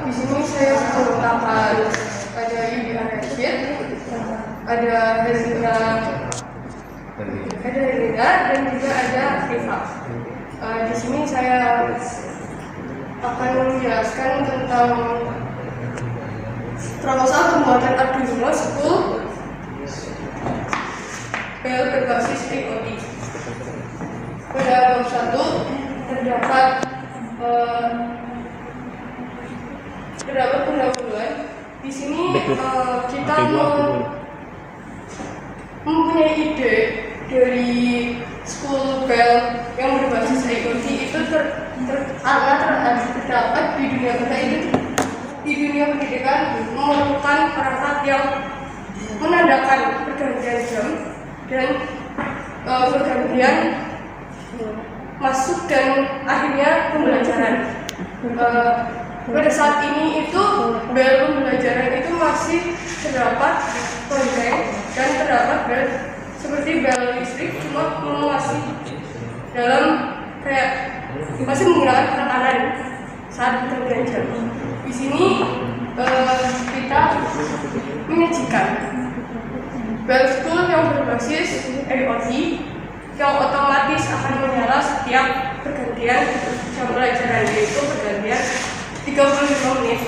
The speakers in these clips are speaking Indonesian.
di sini saya menggunakan ada Yudi Arashid, ada Herina, dan juga ada Rifa. Di sini saya akan menjelaskan tentang proposal pembuatan Arduino School bel berbasis IoT. Pada bab 1 terdapat pendahuluan. Di sini kita mempunyai ide dari school bel yang berbasis IoT itu karena terdapat di dunia kita itu di dunia pendidikan memerlukan perangkat yang menandakan pergantian jam dan pergantian masuk dan akhirnya pembelajaran. Pada saat ini itu bel pembelajaran itu masih terdapat lonceng dan terdapat bel seperti bel listrik, cuma masih dalam kayak masih menggunakan tekanan saat pergantian jam. Di sini kita menyajikan bel school yang berbasis IoT yang otomatis akan menyala setiap pergantian jam pelajaran, yaitu pergantian 35 menit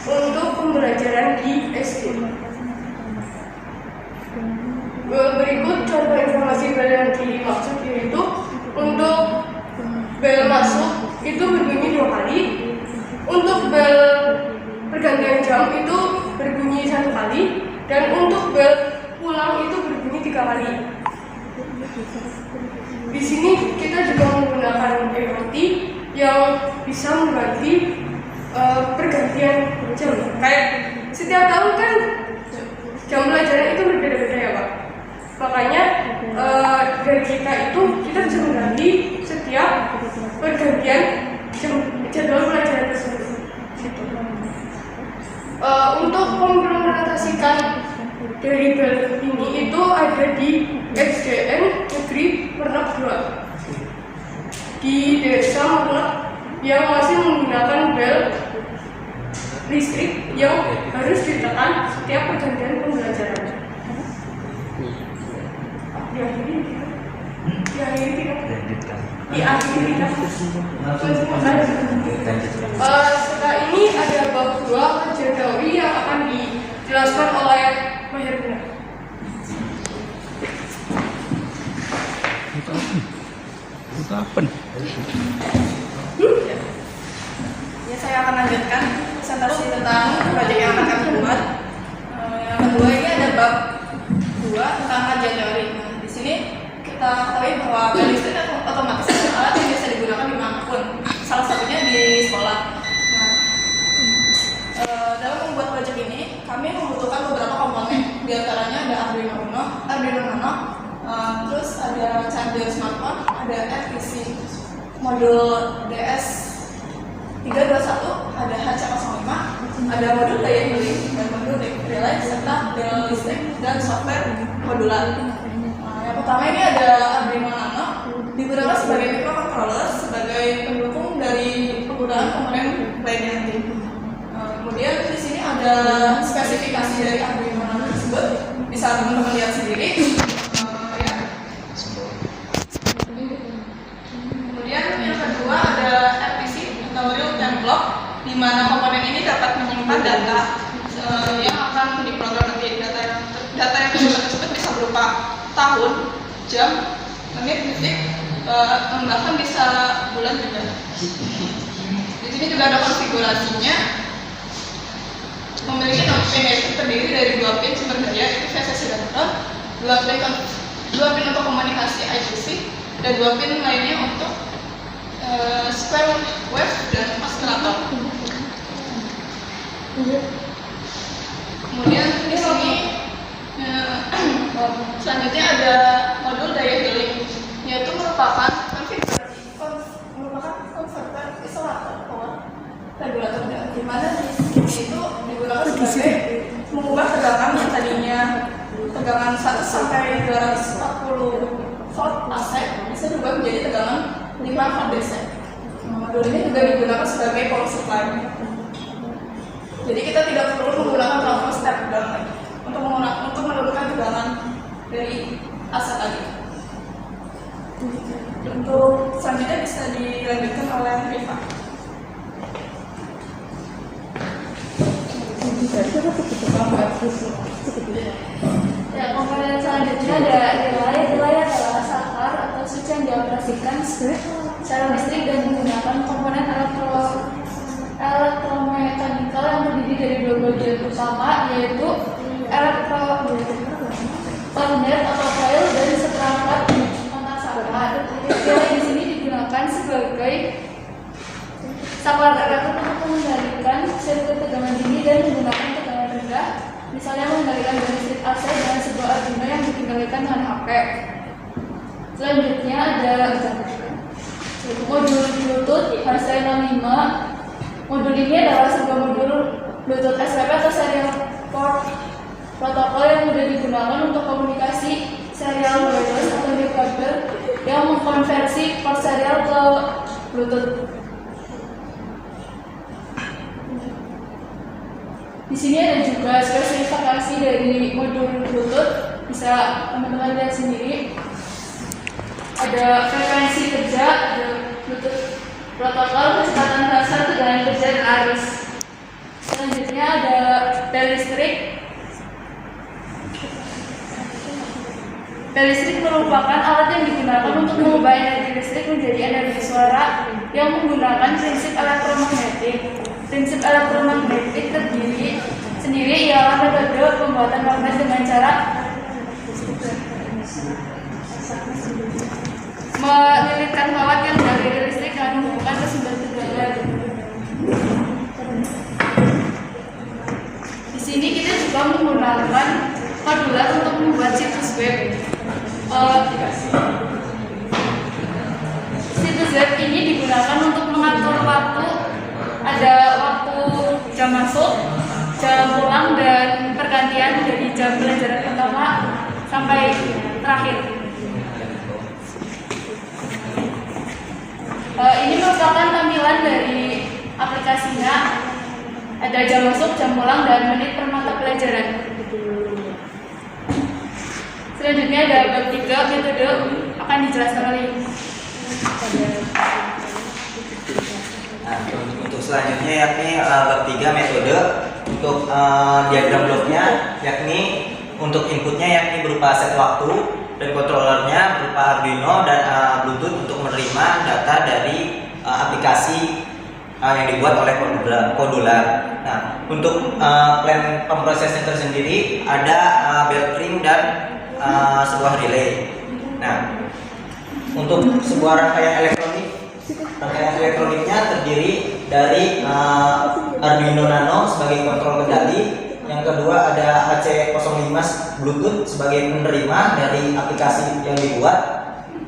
untuk pembelajaran di SD. Berikut contoh informasi bel yang dimaksud, yaitu untuk bel masuk itu berbunyi 2 kali, untuk bel pergantian jam itu berbunyi 1 kali, dan untuk bel pulang itu berbunyi 3 kali. Di sini kita juga menggunakan IoT yang bisa mengganti pergantian jam. Kayak setiap tahun kan jam pelajaran itu berbeda-beda ya Pak. Makanya dari kita itu kita bisa mengganti setiap pergantian jadwal pelajaran tersebut. Untuk mengimplementasikan dari bel ini itu ada di SDN Negeri Mernep 2 di Desa Mernep yang masih menggunakan bel listrik yang harus ditekan setiap pergantian pembelajaran. Setelah ini ada bab 2 kajian teori yang akan dijelaskan oleh Maherina. Ya, saya akan lanjutkan presentasi tentang proyek yang akan kami buat. Yang kedua ini ada bab 2 tentang kajian teori. Nah, di sini kita ketahui bahwa bel listrik otomatis adalah alat yang bisa digunakan dimanapun, salah satunya di sekolah. Nah, dalam membuat proyek ini kami membutuhkan beberapa komponen, di antaranya ada Arduino Nano, terus ada charger smartphone, ada RTC modul DS321, ada HC05, ada modul daya healing dan modul relay serta bel listrik dan software modular. Yang pertama ini ada Arduino Nano, digunakan sebagai microcontroller sebagai pendukung dari penggunaan komponen lainnya nanti. Kemudian di sini ada spesifikasi dari Arduino Nano tersebut, bisa teman-teman lihat sendiri. Kemudian yang kedua ada RPC atau real time clock, di mana komponen ini dapat menyimpan data yang akan diprogram nanti. Data yang tersebut bisa berupa tahun, jam, menit, detik, bahkan bisa bulan juga. Di sini juga ada konfigurasinya. Memiliki pin yaitu terdiri dari 2 pin sumber daya, yaitu VCC dan ground, 2 pin untuk komunikasi I2C, dan 2 pin lainnya untuk square wave dan oscillator. Kemudian di sini selanjutnya ada modul daya healing, yaitu merupakan konverter isolator power regulator, di mana itu digunakan sebagai mengubah tegangan yang tadinya tegangan 1 sampai 240 volt AC bisa berubah menjadi tegangan 5 volt DC. modul ini juga digunakan sebagai power supply. Jadi kita tidak perlu menggunakan transfer step down lagi untuk menurunkan tegangan dari AC tadi. Untuk selanjutnya bisa dilanjutkan oleh Rifa. Ya, komponen selanjutnya ada relay. Relay adalah saklar atau switch yang dioperasikan secara listrik dan menggunakan komponen elektromekanikal yang terdiri dari dua bagian utama, yaitu elektronet atau coil dan seperangkat kontak saklar. Relay di sini digunakan sebagai saklar elektrik untuk mengendalikan sirkuit tegangan tinggi dan menggunakan tegangan rendah, misalnya mengendalikan listrik AC dengan sebuah Arduino yang dikendalikan dengan HP. Selanjutnya ada modul Bluetooth HC65. Modul ini adalah sebuah modul Bluetooth SPP atau serial port protokol yang mudah digunakan untuk komunikasi serial wireless atau decoder yang mengkonversi port serial ke Bluetooth. Di sini ada juga spesifikasi dari modul Bluetooth, bisa teman-teman lihat sendiri. Ada frekuensi kerja, ada Bluetooth protokol, kecepatan dasar, tegangan kerja, dan arus. Selanjutnya ada bel listrik. Bel listrik merupakan alat yang digunakan untuk mengubah energi listrik menjadi energi suara yang menggunakan prinsip elektromagnetik. Prinsip elektromagnetik terdiri sendiri ialah metode pembuatan magnet dengan cara melilitkan kawat yang dari listrik dan menghubungkan ke sumber tegangan. Di sini kita juga menggunakan modular untuk membuat situs web. Situs web ini digunakan untuk mengatur waktu. Ada waktu jam masuk, jam pulang, dan pergantian dari jam pelajaran pertama sampai terakhir. Ini merupakan tampilan dari aplikasinya. Ada jam masuk, jam pulang, dan menit per mata pelajaran. Selanjutnya ada bab 3, metode akan dijelaskan oleh untuk selanjutnya yakni bab 3 metode untuk diagram bloknya, yakni untuk inputnya yakni berupa set waktu dan kontrolernya berupa Arduino dan Bluetooth untuk menerima data dari aplikasi yang dibuat oleh Podular. Nah, untuk plan pemrosesan tersendiri ada belt ring dan sebuah relay. Nah, untuk sebuah rangkaian elektroniknya terdiri dari Arduino Nano sebagai kontrol kendali. Yang kedua ada AC05 Bluetooth sebagai penerima dari aplikasi yang dibuat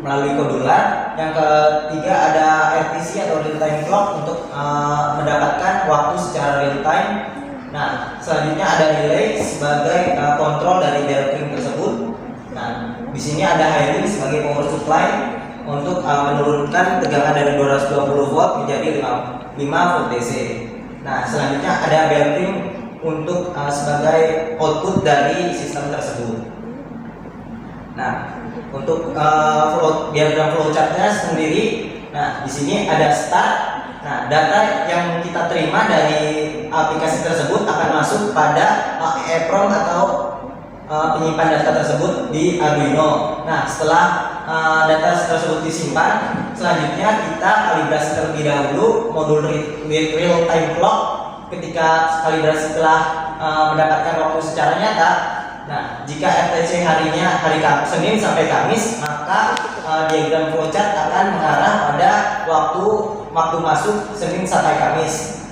melalui Podular. Yang ketiga ada RTC atau real time clock untuk mendapatkan waktu secara real time. Nah, selanjutnya ada relay sebagai kontrol dari belt ring tersebut. Nah, di sini ada high sebagai power supply untuk menurunkan tegangan dari 220 volt menjadi 5 volt DC. Nah, selanjutnya ada belt ring untuk sebagai output dari sistem tersebut. Nah, untuk diagram flowchartnya sendiri, nah di sini ada start. Nah, data yang kita terima dari aplikasi tersebut akan masuk pada EEPROM atau penyimpan data tersebut di Arduino. Nah, setelah data tersebut disimpan, selanjutnya kita kalibrasi terlebih dahulu modul real time clock. Ketika kalibrasi telah mendapatkan waktu secara nyata, nah jika RTC harinya hari Senin sampai Kamis, maka diagram flowchart akan mengarah pada waktu masuk Senin sampai Kamis.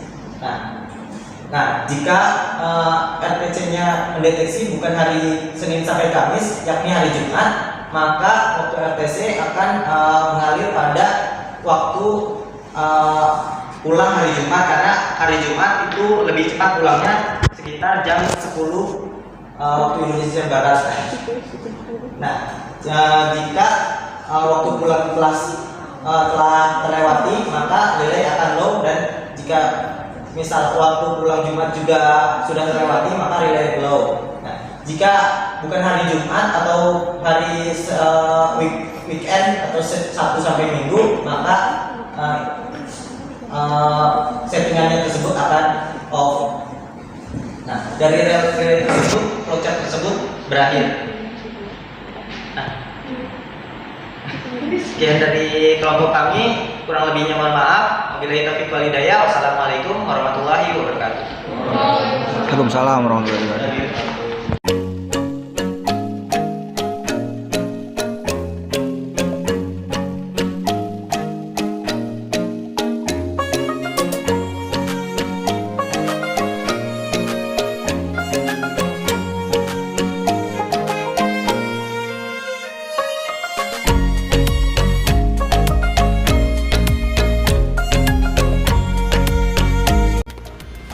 Nah jika RTC-nya mendeteksi bukan hari Senin sampai Kamis, yakni hari Jumat, maka waktu RTC akan mengalir pada waktu pulang hari Jumat, karena hari Jumat itu lebih cepat pulangnya sekitar jam 10 waktu Indonesia Barat. Nah, jika waktu pulang kelas telah terlewati, maka relay akan low, dan jika misal waktu pulang Jumat juga sudah terlewati, maka relay low. Nah, jika bukan hari Jumat atau hari weekend atau Sabtu sampai Minggu, maka settingannya tersebut akan off. Nah, dari relay tersebut, flowchart tersebut berakhir. Nah, sekian dari kelompok kami, kurang lebihnya mohon maaf. Wabillahi taufiq wal hidayah. Wassalamualaikum warahmatullahi wabarakatuh. Waalaikumsalam warahmatullahi wabarakatuh.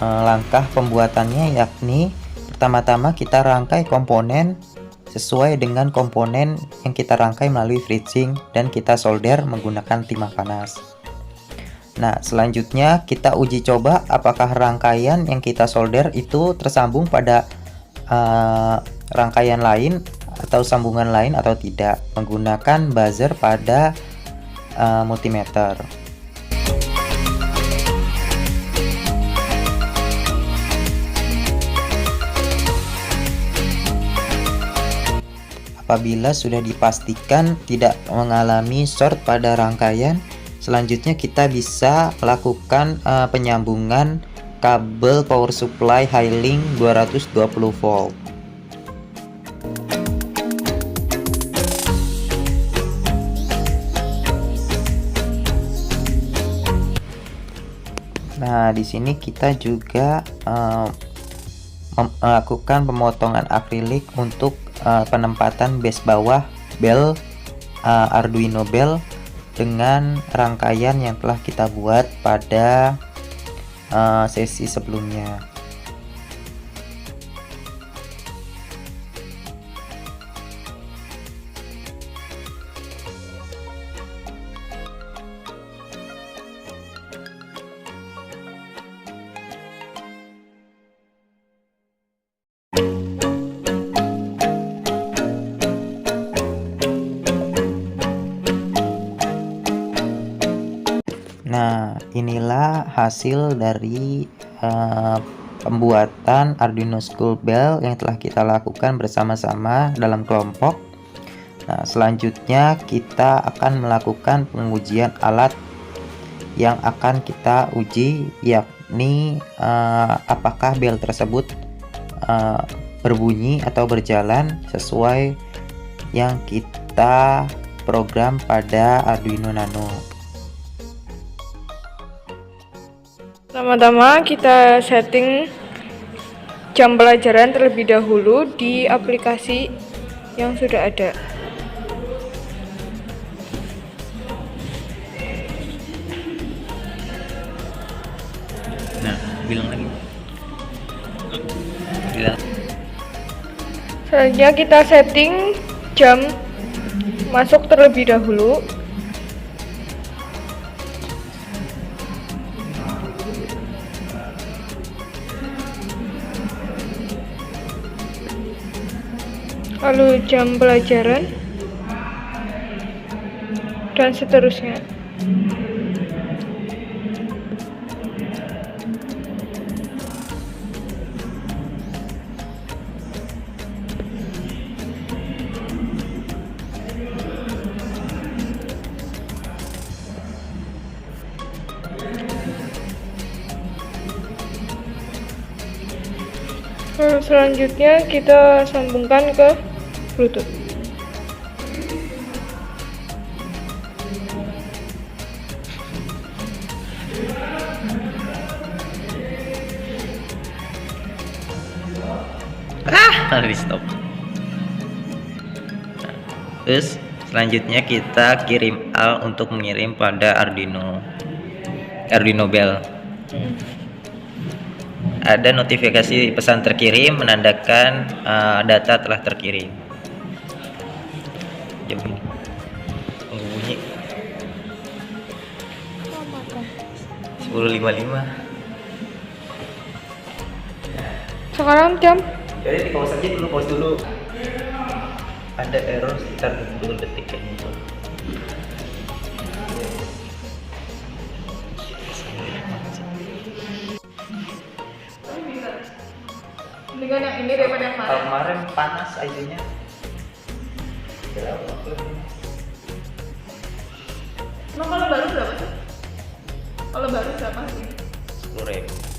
Langkah pembuatannya yakni pertama-tama kita rangkai komponen sesuai dengan komponen yang kita rangkai melalui freezing dan kita solder menggunakan timah panas. Nah, selanjutnya kita uji coba apakah rangkaian yang kita solder itu tersambung pada rangkaian lain atau sambungan lain atau tidak menggunakan buzzer pada multimeter. Apabila sudah dipastikan tidak mengalami short pada rangkaian, selanjutnya kita bisa melakukan penyambungan kabel power supply Highlink 220 volt. Nah, di sini kita juga melakukan pemotongan akrilik untuk penempatan base bawah bel Arduino bel dengan rangkaian yang telah kita buat pada sesi sebelumnya. Nah, inilah hasil dari pembuatan Arduino School Bell yang telah kita lakukan bersama-sama dalam kelompok. Nah, selanjutnya kita akan melakukan pengujian alat yang akan kita uji, yakni apakah bel tersebut berbunyi atau berjalan sesuai yang kita program pada Arduino Nano. Pertama-tama kita setting jam pelajaran terlebih dahulu di aplikasi yang sudah ada. Nah, bilang lagi. Bilang. Selanjutnya kita setting jam masuk terlebih dahulu. Lalu jam pelajaran dan seterusnya. Selanjutnya kita sambungkan ke Bluetooth. Di stop. Terus selanjutnya kita kirim AL untuk mengirim pada Arduino Bell. Ada notifikasi pesan terkirim menandakan data telah terkirim. Jam ini tunggu bunyi. 10.55. Sekarang jam Jadi di pause aja dulu, pause dulu. Ada error sekitar 20 detik kayaknya itu. Dengan yang ini daripada yang Kalau kemarin. kemarin panas ID-nya. Emang kalau baru berapa sih? Kalau baru berapa sih? 10.000.